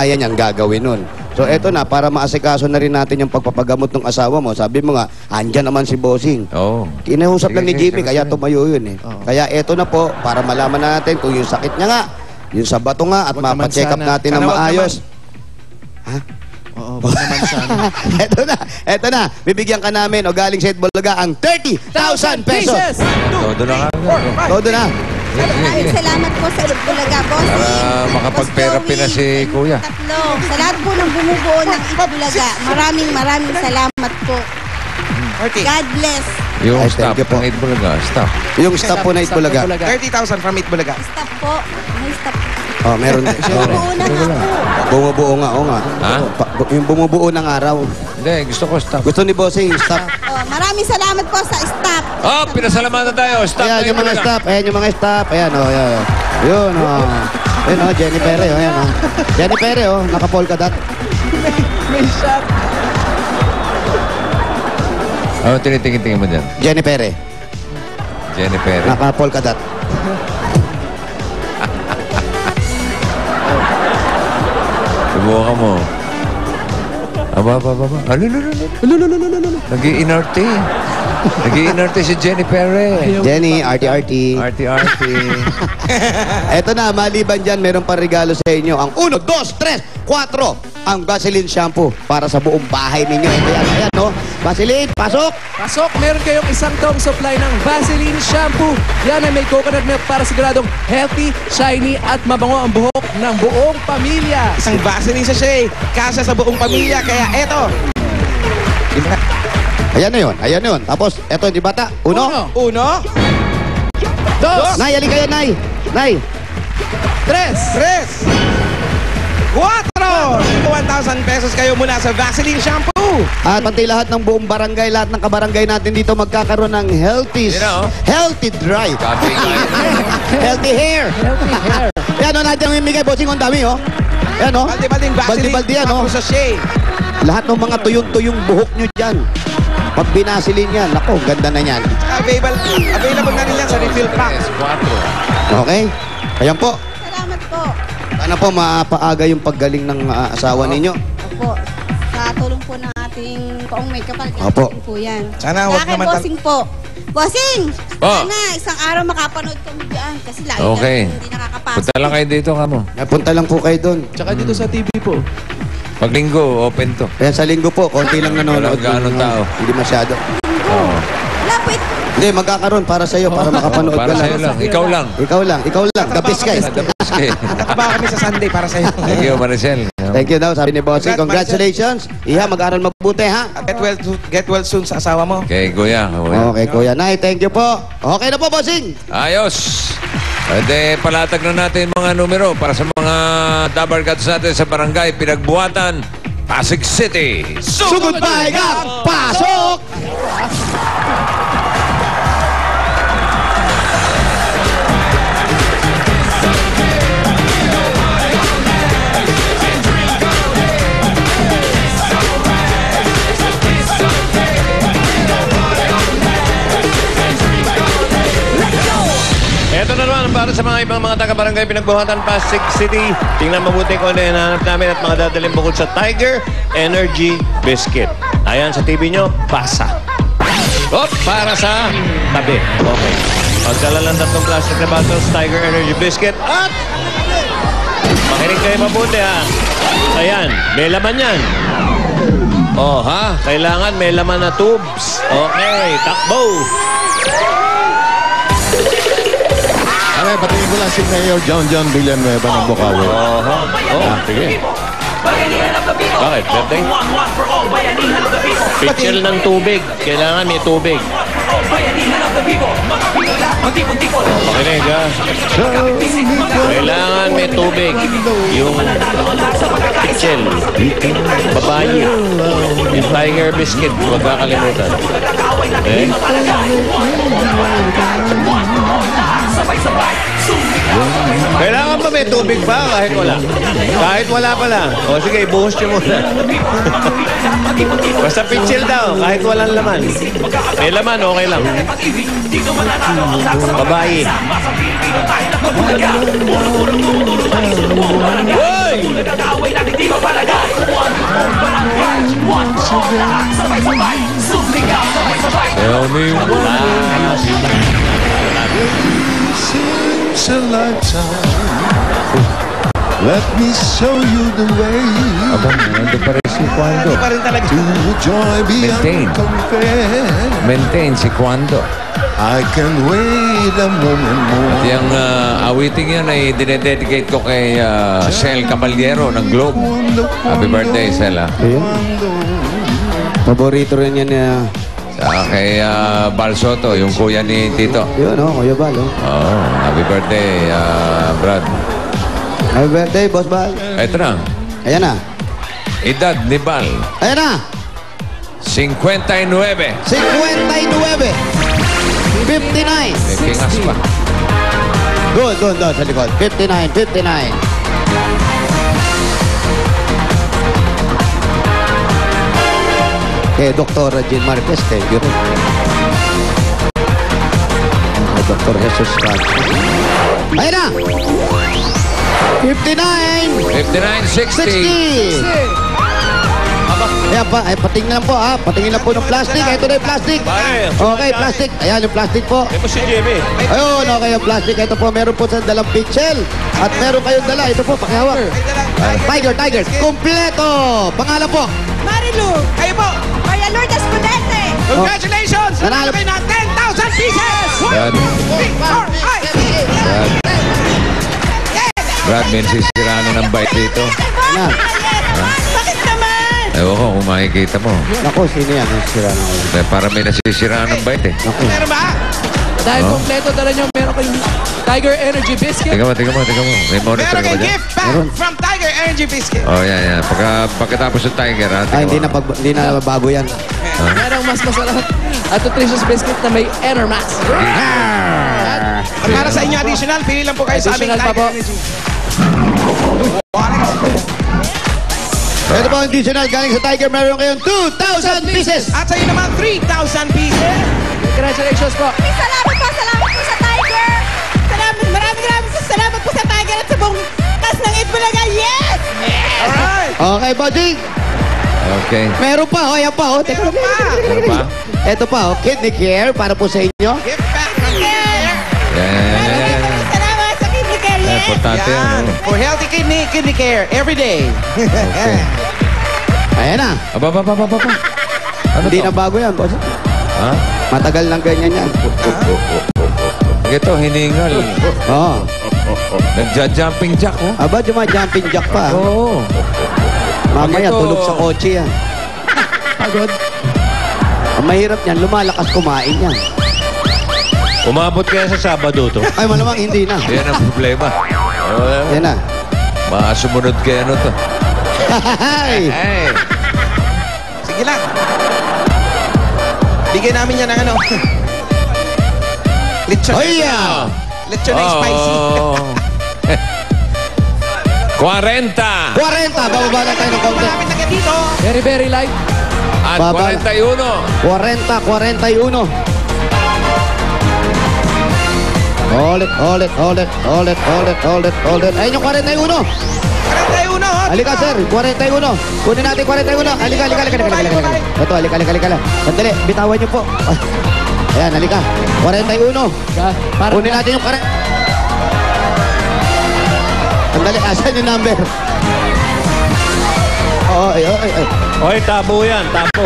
kaya niyang gagawin nun. So eto na, para maasikaso na rin natin yung pagpapagamot ng asawa mo. Sabi mo nga, andyan naman si Bossing. Kinausap lang ni Jimmy, kaya tumayo yun eh. Kaya eto na po, para malaman natin kung yung sakit niya nga, yung sa bato nga, at mapacheck up natin ng maayos. Ha? Oo, wag naman sana. Eto na, bibigyan ka namin o galing sa Itbulaga ang 30,000 pesos. Todo na. Todo na. Maraming salamat po sa Itbulaga, Bossing. Para makapag-therapy na si Kuya. Tatlo. Sa lahat po ng bumubuo ng Itbulaga, maraming salamat po. God bless. Yung staff ng Itbulaga, staff. Yung staff po na Itbulaga. 30,000 from Itbulaga. Staff po. May staff. Oh, meron. Bumubuo na nga po. Bumubuo nga, o nga. Ha? Yung bumubuo ng araw. Hindi, gusto ko staff. Gusto ni Bossing, staff. Maraming salamat po sa staff. Oh, pinasalamatan tayo. Staff. Ayan yung mga staff. Ayan yung mga staff. Ayan, o. Yun, o. Ayan, o. Jenny Pere, o. Ayan, o. Jenny Pere, o. Naka-polka dot. May shot. Oh, tinitingin-tingin mo dyan. Jenny Pere. Jenny Pere. Naka-polka dot. Subukan mo. Aba. Nag-i-inarte. Nag-i-inarte si Jenny Pere. Jenny, arty-arty. Arty-arty. Eto na, maliban dyan, meron pa regalo sa inyo. Ang 1, 2, 3, 4. Ang Vaseline shampoo para sa buong bahay ninyo. Ito yan, ayan, no? Vaseline, pasok! Pasok, meron kayong isang taong supply ng Vaseline shampoo. Yan ay may coconut milk para siguradong healthy, shiny at mabango ang buhok ng buong pamilya. Isang Vaseline sachet, kasya sa buong pamilya. Kaya eto. Ayan na yun. Tapos, eto, di bata? 1. 1, 2, Nay, halika yan, Nay. Nay. 3, 4! 1,000 pesos kayo mula sa Vaseline shampoo. At pati lahat ng buong barangay, lahat ng kabarangay natin dito magkakaroon ng healthy dry. Healthy hair. healthy hair. Yan, o, natin ang imigay, Bossing, ang dami, o. Yan, o. Balde-balding Vaseline Balde-balde yan, o. shampoo sachet. Lahat ng mga tuyong-tuyong buhok nyo dyan. Pag binasilin yan, ako, ganda na yan. Available na rin yan sa refill pack. 4. Okay? Ayan po. Salamat po. Sana po mapaaga yung paggaling ng asawa ninyo. Opo. Sa tulong po ng ating poong may kapal. Opo. Po yan. Sana huwag Kaya kay naman Bossing po. Bossing! Oh. Sana isang araw makapanood kami diyan. Kasi lagi Okay. na hindi nakakapasok. Punta lang kayo dito, kamo. Punta lang po kayo doon. Tsaka dito sa TV po. Pag linggo, open to. Kaya sa linggo po, konti lang nanonood. Walang gaanong tao. Hindi masyado. Lapit. Hindi, magkakaroon para sa'yo, para makapanood ka Para lang. sa'yo lang. Ikaw lang. Ikaw lang. The best guys. Nakataba kami sa Sunday para sa'yo. Thank you, Maricel. Thank you daw, sabi ni Bossing. Congratulations. Iha, mag-aral mabuti, ha? Get well soon sa asawa mo. Okay, Kuya. Okay, Kuya Nay, thank you po. Okay na po, Bossing. Ayos. Pwede palatag na natin mga numero para sa mga dabarkats natin sa barangay Pinagbuhatan, Pasig City. Sugod pa, pasok! Ito na naman para sa mga ibang mga taga-barangay Pinagbuhatan, Pasig City. Tingnan mabuti kung ano yung hinahanap namin at mga dadaling bukod sa Tiger Energy Biscuit. Ayan sa TV nyo, pasa. Para sa tabi. Okay. Pagdala ng 3 plastic na bottles, Tiger Energy Biscuit at makinig kayo mabuti ha. Ayan, may laman yan. Oh ha, kailangan may laman na tubes. Okay, takbo. Aray, patingin ko lang si Mayor John Villanueva ng Bukawi. Sige. Bakit? Birthday? Pitchel ng tubig. Kailangan may tubig. Makinig ha. Kailangan may tubig. Yung pitchel. Babayi. Yung Tiger Biscuit. Huwag kakalimutan. Okay? Kailangan ba may tubig pa kahit wala? Kahit wala pala. O sige, ibuhos nyo muna. Basta pitchel daw, kahit walang laman. May laman, okay lang. Babae. Uy! Tell me why. Seems a lifetime. Let me show you the way Ando pa rin si Kwando. Pa rin talaga. to joy Maintain. beyond compare. Maintain si Kwando. I can wait a moment more. Yung awiting yan ay dinededicate ko kay Sel Caballero ng Globe. Happy birthday, Sel. Ayun. Paborito rin yan na... Kay Bal Soto, yung kuya ni Tito. Yun, Kuya Bal, Oh, happy birthday, Brad. Happy birthday, Boss Bal. Ito na, Ayan na. edad ni Bal, Ayan na. 59. 59. 59. May kingas pa. Doon, sa likod. 59. Kay Dr. Jean Marquez, thank you rin. Kay Dr. Jesus Francis. Ayan na! 59! 59, 60. 60! Ayan pa, patingin lang po patingin lang po ng plastic. Ito na yung plastic. Pare, Okay, plastic. Ayan yung plastic po. ito si Jimmy. Ayun, okay yung plastic. Ito po, meron po sa dalang pixel. At meron kayong dala. Ito po, pakihawak. Tiger. Kompleto! Pangalan po. Marilu, Kayo po. Maria Lourdes Pudente. Congratulations! Nanalo. Nanalo kayo ng 10,000 pieces! Brad, 3, 4, 5, 6, 7, 8, 9, 10. Brad, may sisiraan na ng bike dito. Yan. Bakit naman? Ewan ko kung makikita mo. Naku, sino yan? Ang sira na ulo. Para may nasisiraan ng bike eh. Naku. Meron ba? Dahil kompleto dala nyo, meron kayong Tiger Energy Biscuit. Tingnan mo. May monitor Meron ka ba kayong dyan? gift pack from Tiger Energy Biscuit. Oh, yan. Pagkatapos ng Tiger, ha? Ay, Tingnan mo. hindi na bago yan. Merong mas masarap at nutritious biscuit na may Enermax. At para sa inyo additional, pili lang po kayo sa aming Additional pa Tiger po. Energy. Ito po ang additional galing sa Tiger. Meron kayong 2,000 pieces. At sa inyo naman, 3,000 pieces. Congratulations po. Salamat po sa Tiger. Maraming salamat po sa Tiger at sa buong cast ng Itbulaga. Yes! Alright. Okay, Bossing. Okay. Meron pa. Ayan pa. Teka. Meron pa. Ano pa? Ito pa. Kidney care para po sa inyo. Gift pack from Tiger. Yan. Salamat sa Kidney Care. Yes! Importante yan. Yan. oh. For healthy kidney care every day. Okay. Ayan na. Aba. Ano Hindi to? na bago yan, boss. Ha? Matagal lang ganyan yan. Ito, hiningal. Oo. Nagja-jumping jack, oh. Aba, jumping jack pa. Oo. Mamaya, Pag ito- tulog sa kotse yan. Pagod. Ang mahirap yan, lumalakas kumain yan. Umabot kaya sa Sabado to. Ay, malamang hindi na. Yan ang problema. Oh, Yan na. sumunod kay ano to. Ay! Hey. Sige lang. Bigyan namin yan ng ano. Lechon. Oh, yeah! Lechon na spicy. Oh. 40. 40! Bababa na tayo ng konti. Malapit na kayo dito. Very, very light. At Baba. 41. 41. Hold it. Ayun yung 41. 41, oh. Halika, sir. 41. Kunin natin 41. Halika. Ito, halika. Sandali, bitawan niyo po. Ayan, halika. 41. Parang Kunin natin yung Sandali, asan yung number? Ay. Oy, tabo yan, tabo.